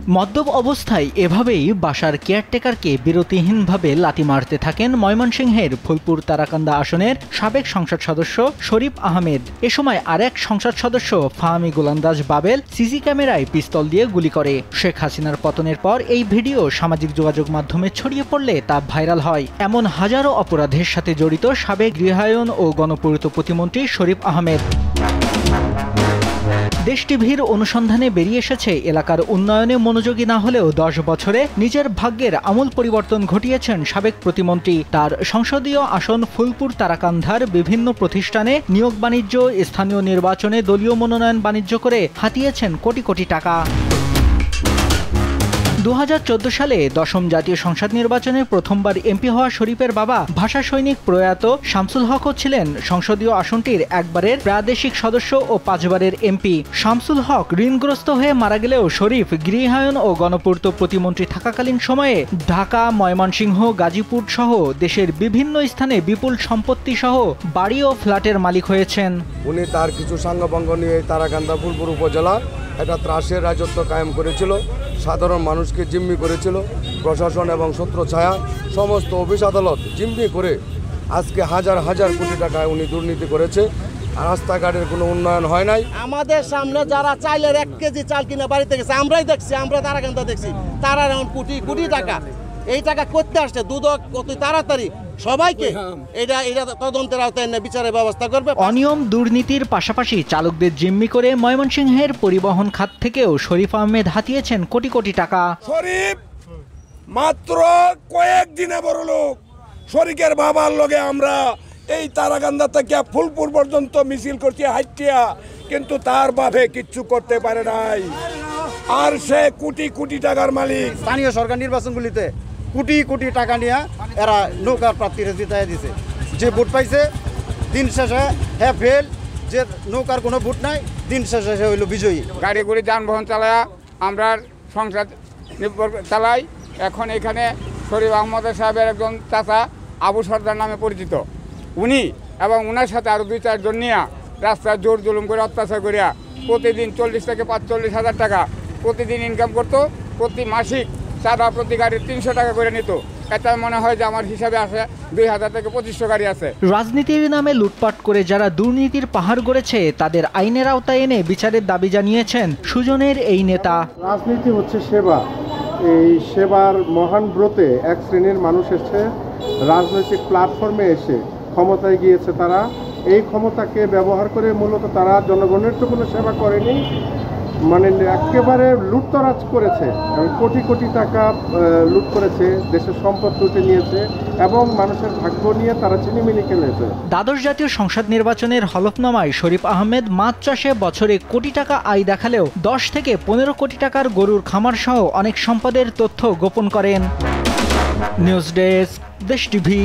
মদ্যপ অবস্থায় এভাবেই বাসার কেয়ারটেকারকে বিরতিহীনভাবে লাথি মারতে থাকেন ময়মনসিংহের ফুলপুর তারাকান্দা আসনের সাবেক সংসদ সদস্য শরীফ আহমেদ। এ সময় আরেক সংসদ সদস্য ফাহামি গোলন্দাজ বাবেল সিসি ক্যামেরায় পিস্তল দিয়ে গুলি করে। শেখ হাসিনার পতনের পর এই ভিডিও সামাজিক যোগাযোগ মাধ্যমে ছড়িয়ে পড়লে তা ভাইরাল হয়। এমন হাজারো অপরাধের সাথে জড়িত সাবেক গৃহায়ন ও গণপূর্ত প্রতিমন্ত্রী শরীফ আহমেদ। দেশ টিভির অনুসন্ধানে বেরিয়ে এসেছে, এলাকার উন্নয়নে মনোযোগী না হলেও 10 বছরে নিজের ভাগ্যের আমূল পরিবর্তন ঘটিয়েছেন সাবেক প্রতিমন্ত্রী। তার সংসদীয় আসন ফুলপুর তারাকান্ধার বিভিন্ন প্রতিষ্ঠানে নিয়োগ বাণিজ্য, স্থানীয় নির্বাচনে দলীয় মনোনয়ন বাণিজ্য করে হাতিয়েছেন কোটি কোটি টাকা। 2014 সালে 10ম জাতীয় সংসদ নির্বাচনে প্রথমবার এমপি হওয়া শরীফের বাবা ভাষা সৈনিক প্রয়াত শামসুল হকও ছিলেন সংসদীয় আসনটির একবারের প্রাদেশিক সদস্য ও 5 বারের এমপি। শামসুল হক ঋণগ্রস্ত হয়ে মারা গেলেও শরীফ গৃহায়ন ও গণপূর্ত প্রতিমন্ত্রী থাকাকালীন সময়ে ঢাকা, ময়মনসিংহ, গাজীপুর সহ দেশের বিভিন্ন স্থানে বিপুল সম্পত্তি সহ বাড়ি ও ফ্ল্যাটের মালিক হয়েছেন। উনি তার কিছু সাঙ্গপাঙ্গ নিয়ে তারাকান্দা ফুলপুর উপজেলা একটা ত্রাসের রাজত্ব কায়েম করেছিল, সাধারণ মানুষকে জিম্মি করেছিল। প্রশাসন এবং ছত্রছায়া সমস্ত অফিস আদালত জিম্মি করে আজকে হাজার হাজার কোটি টাকায় উনি দুর্নীতি করেছে। রাস্তাঘাটের কোনো উন্নয়ন হয় নাই। আমাদের সামনে যারা চাইলের 1 কেজি চাল কিনে বাড়িতে গেছে আমরাই দেখছি, আমরা তারাকান্দা দেখছি, তারা এখন কোটি কোটি টাকা এই টাকা করতে আসছে দুদক অতি তাড়াতাড়ি সবাইকে এটা তদন্তের আওতায় এনে বিচারের ব্যবস্থা করবে। অনিয়ম দুর্নীতির পাশাপাশি চালকদের জিম্মি করে ময়মনসিংহের পরিবহন খাত থেকেও শরীফ আহমেদ হাতিয়েছেন কোটি কোটি টাকা। শরীফ মাত্র কয়েকদিনে বড় লোক। শরীফের বাবার লগে আমরা এই তারাকান্দা থেকে ফুলপুর পর্যন্ত মিছিল করছি হাইটিয়া, কিন্তু তার বাপে কিচ্ছু করতে পারে নাই। আর সে কোটি কোটি টাকার মালিক। স্থানীয় সরকার নির্বাচনগুলিতে কোটি কোটি টাকা নিয়ে এরা নৌকার প্রার্থীরা জিতাই দিছে। যে ভোট পাইছে দিন শেষে হ্যাঁ ফেল, যে নৌকার কোনো ভোট নাই দিন শেষে সে হইল বিজয়ী। গাড়ি গুড়ি যানবাহন চালায়া আমরা সংসার চালাই। এখন এখানে শরীফ আহমদ সাহেবের একজন চাচা আবু সর্দার নামে পরিচিত, উনি এবং ওনার সাথে আরও 2-4 জন নিয়ে রাস্তায় জোর জুলুম করে অত্যাচার করিয়া প্রতিদিন 40 থেকে 45 হাজার টাকা প্রতিদিন ইনকাম করতো। প্রতি মাসিক চাঁদা প্রতি গাড়ির 300 টাকা করে নিত। এটা মনে হয় যে আমার হিসাবে আছে 2000 থেকে 2500 গাড়ি আছে। রাজনীতির নামে লুটপাট করে যারা দুর্নীতির পাহাড় গড়েছে তাদের আইনের আওতায় এনে বিচারের দাবি জানিয়েছেন সুজনের এই নেতা। রাজনীতি হচ্ছে সেবা। এই সেবার মহান ব্রতে এক শ্রেণীর মানুষ এসে রাজনৈতিক প্ল্যাটফর্মে এসে ক্ষমতায় গিয়েছে। তারা এই ক্ষমতাকে ব্যবহার করে মূলত তারা জনগণের তো কোনো সেবা করেনি, মানে একেবারে লুটতরাজ করেছে। কোটি কোটি টাকা লুট করেছে, দেশের সম্পদ লুটে নিয়েছে এবং মানুষের ভাগ্য নিয়ে তারা চিনিমিনি খেলেছে। দ্বাদশ জাতীয় সংসদ নির্বাচনের হলফনামায় শরীফ আহমেদ মাছ চাষে বছরে কোটি টাকা আয় দেখালেও 10 থেকে 15 কোটি টাকার গরুর খামার সহ অনেক সম্পদের তথ্য গোপন করেন। নিউজ ডেস্ক, দেশ টিভি।